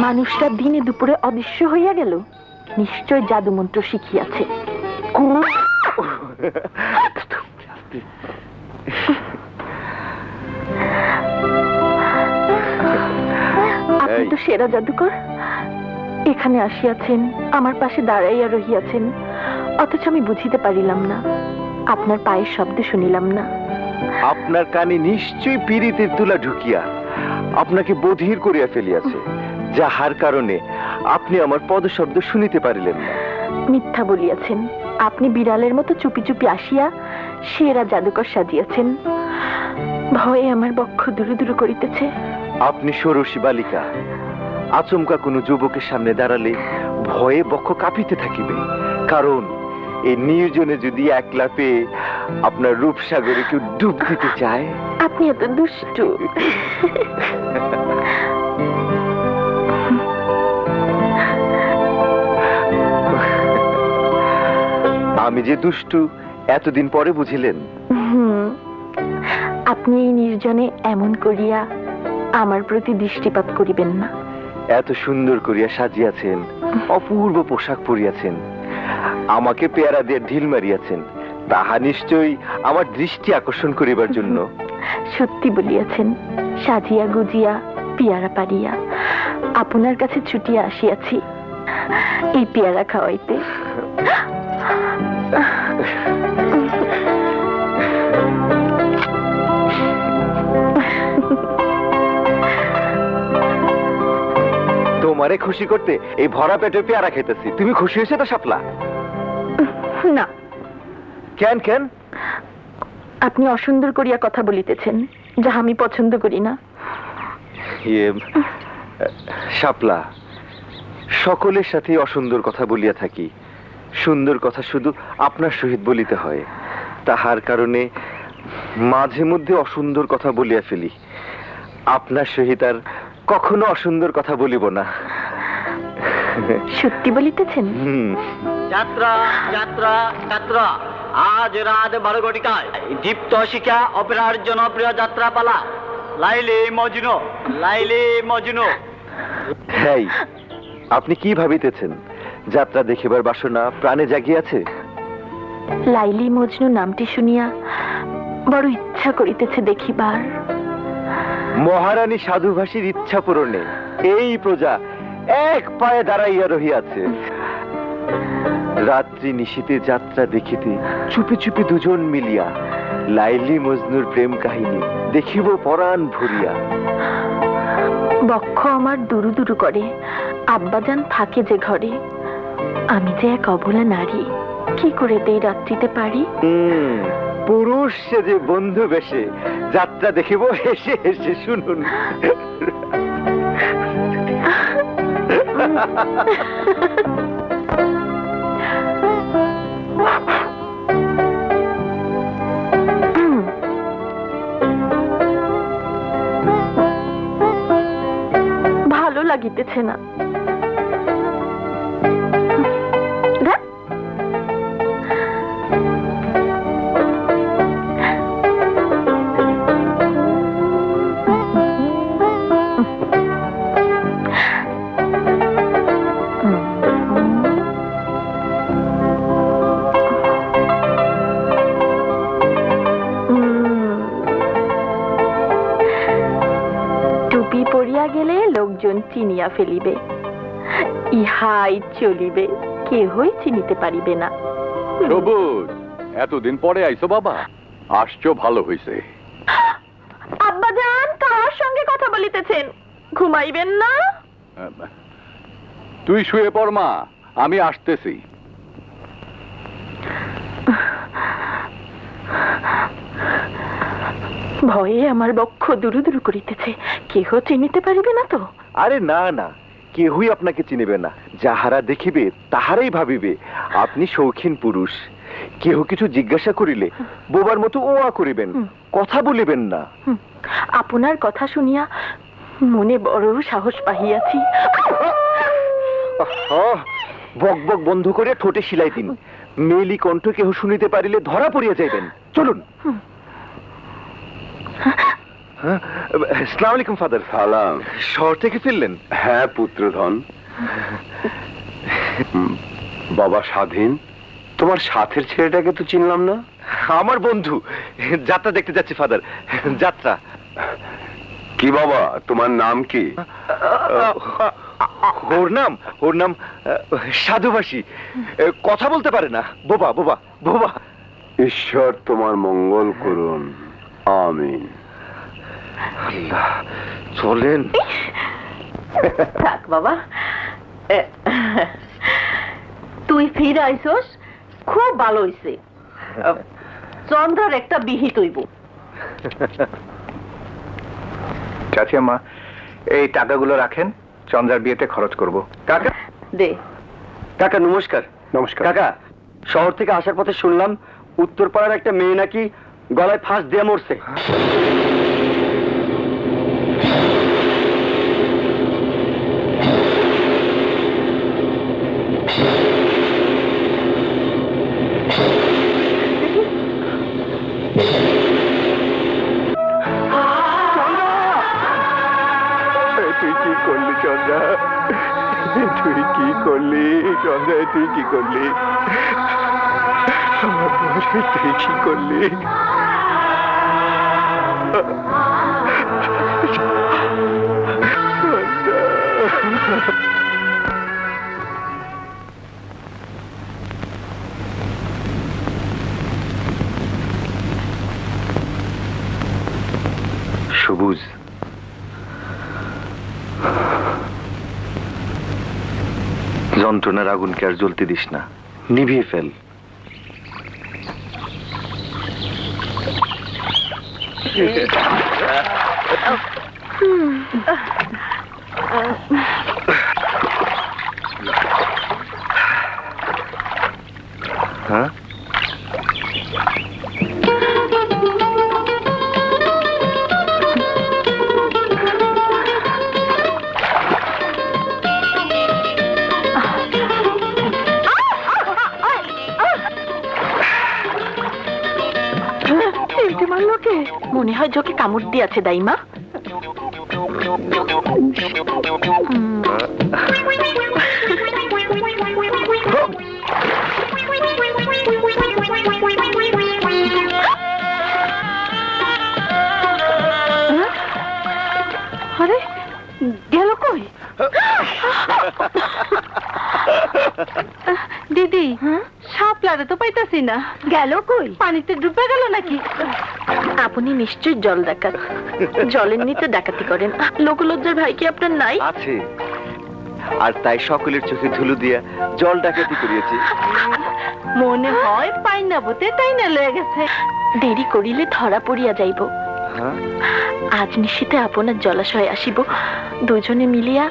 মানুষটা দিনে দুপুরে অদৃশ্য হইয়া গেল, নিশ্চয় জাদু মন্ত্র শিখিয়াছে। আপনি তো সেরা জাদুকর। এখানে আসিয়াছেন, আমার পাশে দাঁড়াইয়া রহিয়াছেন, অথচ আমি বুঝিতে পারিলাম না, আপনার পায়ের শব্দ শুনিলাম না। আপনার কানে নিশ্চয়ই পীড়িতের তুলা ঢুকিয়া আপনাকে বধির করিয়া ফেলিয়াছে, যাহার কারণে আপনি আমার পদশব্দ শুনিতে পারিলেন না। মিথ্যা বলিয়াছেন। আপনি বিড়ালের মতো চুপি চুপি আসিয়া সেরা জাদুকর সাজিয়াছেন। ভয়ে আমার বক্ষ দুরু দুরু করিতেছে। আপনি ষোড়শী বালিকা, আচমকা কোনো যুবকের সামনে দাঁড়ালে ভয়ে বক্ষ কাঁপিতে থাকিবে, কারণ এই নির্জনে যদি একলা পেয়ে আপনার রূপসাগরে কেউ ডুব দিতে চায়। আপনি এত দুষ্টু। আমি যে দুষ্টু এতদিন পরে বুঝিলেন। আপনি এই নির্জনে এমন করিয়া আমার প্রতি দৃষ্টিপাত করিবেন না। এত সুন্দর করিয়া সাজিয়াছেন, অপূর্ব পোশাক পরিয়াছেন, আমাকে পেয়ারা দিয়ে ঢিল মারিয়াছেন, তাহা নিশ্চয়ই আমার দৃষ্টি আকর্ষণ করিবার জন্য। সত্যি বলিয়াছেন। সাজিয়া গুজিয়া পেয়ারা পারিয়া আপনার কাছে ছুটিয়া আসিয়াছি এই পেয়ারা খাওয়াইতে। তোমারে খুশি করতে এই ভরা পেটে পেয়ারা খেতেছি। তুমি খুশি হয়েছে তো শাপলা? না। কেন কেন? আপনি অসুন্দর করিয়া কথা বলিতেছেন, যাহা আমি পছন্দ করি না। শাপলা, সকলের সাথে অসুন্দর কথা বলিয়া থাকি, সুন্দর কথা শুধু আপনার সহিত বলিতে হয়, তাহার কারণে মাঝে মধ্যে অসুন্দর কথা বলিয়া ফেলি। আপনার সহিত আর কখনো অসুন্দর কথা বলিব না। সত্যি বলিতেছেন? যাত্রা যাত্রা যাত্রা আজ রাত 12 ঘটিকায় দীপ্ত শিখা অপেরার জনপ্রিয় যাত্রা পালা লাইলি মজনু। লাইলি মজনু। হ্যাঁ, আপনি কি ভাবিতেছেন? যাত্রা দেখিবার বাসনা প্রাণে জাগিয়াছে? লাইলি মজনু নামটি শুনিয়া বড় ইচ্ছা করিতেছে দেখিবার। মহারানী সাধুভাষীর ইচ্ছা পূরণে এই প্রজা এক পায়ে দাঁড়াইয়া রহিয়াছে। রাত্রি নিশীতে যাত্রা দেখিতে চুপি চুপি দুজন মিলিয়া লাইলি মজনুর প্রেম কাহিনী দেখিব পরাণ ভরিয়া। বক্ষ আমার দুরু দুরু করে। আব্বাজান থাকে যে ঘরে, আমি যে এক অবলা নারী, কি করে এই রাত্রিতে পারি? পুরুষ সে যে বন্ধু বেশে যাত্রা দেখিব হেসে হেসে শুনুন। ভালো লাগিতেছে না। গেলে লোকজন চিনিয়া ফেলিবে, ইহাই চলিবে, কেহই চিনিতে পারিবে না। সবুজ, এতদিন পরে আইছো বাবা, আসছো ভালো হইছে। আব্বাজান কার সঙ্গে কথা বলিতেছেন? ঘুমাইবেন না? তুই শুয়ে পড় মা, আমি আসতেছি। ভয়ে আমার বক্ষ দুরু দুরু করিতেছে, কেহ চিনিতে পারিবে না তো? আরে না না, কেহই আপনাকে চিনিবে না। যাহারা দেখিবে তাহারাই ভাবিবে আপনি শৌখিন পুরুষ। কেহ কিছু জিজ্ঞাসা করিলে বোবার মতো ওয়া করিবেন, কথা বলিবেন না। আপনার কথা শুনিয়া মনে বড় সাহস পাইয়াছি। বক বক বন্ধ করে ঠোঁটে সিলাই দিন। মেলি কণ্ঠ কেহ শুনিতে পারিলে ধরা পড়িয়া যাইবেন। চলুন। আসসালামু আলাইকুম ফাদার। সালাম। শহর থেকে ফিরলেন? হ্যাঁ পুত্রধন। বাবা স্বাধীন, তোমার সাথের ছেলেটাকে তো চিনলাম না। আমার বন্ধু, যাত্রা দেখতে যাচ্ছি ফাদার। যাত্রা। কি বাবা, তোমার নাম কি? ওর নাম সাধুবাসী। কথা বলতে পারে না, বোবা বোবা বোবা। ঈশ্বর তোমার মঙ্গল করুন, আমিন। আল্লাহ, চলেন। থাক বাবা, তুই ফিরে আইসস, খুব ভালো হইছে। চন্দ্রার একটা বিহিত হইব। চাচি আম্মা, এই টাকাগুলো রাখেন, চন্দ্রার বিয়েতে খরচ করব। কাকা, দে। কাকা নমস্কার। নমস্কার। কাকা, শহর থেকে আসার পথে শুনলাম উত্তরপাড়ার একটা মেয়ে নাকি গলায় ফাঁস দিয়ে মরছে। তুই কি করলি চন্দ্রা? তুই কি করলি চন্দ্রা? তুই কি করলি? আমার বউরে তুই কি করলি? সবুজ, যন্ত্রণার আগুনকে আর জ্বলতে দিস না, নিভিয়ে ফেল। হ্যাঁ, মনে হয় জোকে কামড় দিয়েছে দাইমা। আরে গেল কই? দিদি, সাপলারে তো পাইতাছি না, গেল কই? পানিতে ডুবে গেল নাকি? আপনি নিশ্চয়ই জল ডাকাত, জলের নিচে ডাকাতি করেন। লোকলজ্জার ভাই কি আপনার নাই? আছে, আর তাই সকলের চোখে ধুলো দিয়া জল ডাকাতি করিয়েছি। মনে হয় পাইনা বতে তাই না লয়ে গেছে। দেরি করিলে ধরা পড়িয়া যাইব। হ্যাঁ, আজ নিশীতে আপনার জলাশয়ে আসিব, দুজনে মিলিয়া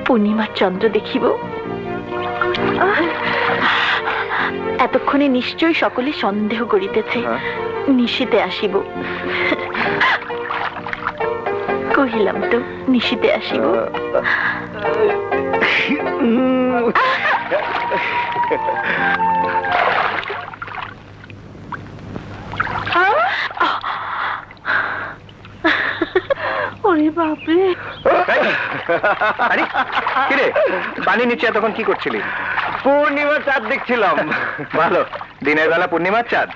পূর্ণিমার চন্দ্র দেখিব। এতক্ষণে নিশ্চয়ই সকলে সন্দেহ করিতেছে, নিশীতে আসিব। কহিলাম তো নিশীতে আসিব। ওরে বাপরে! আরে কিরে, পানি নিচে এতক্ষণ কি করছিলি? পূর্ণিমার চাঁদ দেখছিলাম। ভালো, দিনের বেলা পূর্ণিমার চাঁদ।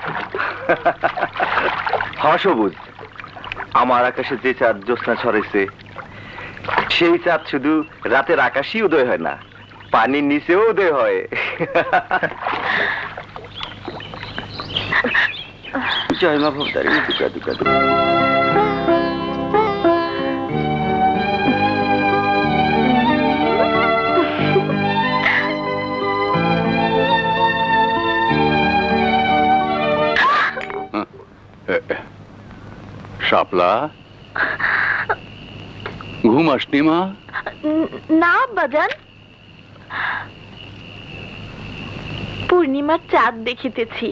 সবুজ, আমার আকাশে যে চাঁদ জ্যোৎস্না ছড়াইছে, সেই চাঁদ শুধু রাতের আকাশই উদয় হয় না, পানির নিচেও উদয় হয়। জয় মা ভবতারিণী, দুর্গা দুর্গা দুর্গা। শাপলা, ঘুম আসনি মা? না বাজান, পূর্ণিমার চাঁদ দেখিতেছি,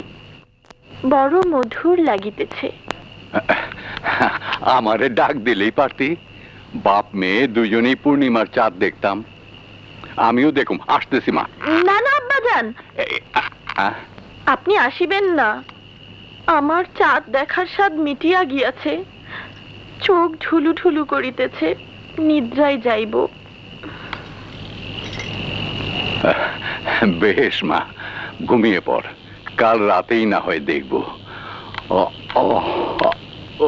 বড় মধুর লাগিতেছে। আমারে ডাক দিলেই পারতি, বাপ মেয়ে দুজনেই পূর্ণিমার চাঁদ দেখতাম। আমিও দেখুম, আসতেছি মা। না না আব্বাজান, আপনি আসিবেন না, আমার চাঁদ দেখার স্বাদ মিটিয়া গিয়াছে। চোখ ঢুলু ঢুলু করিতেছে, নিদ্রায় যাইব। বেশ মা, ঘুমিয়ে পড়, কাল রাতেই না হয় দেখব। ও ও ও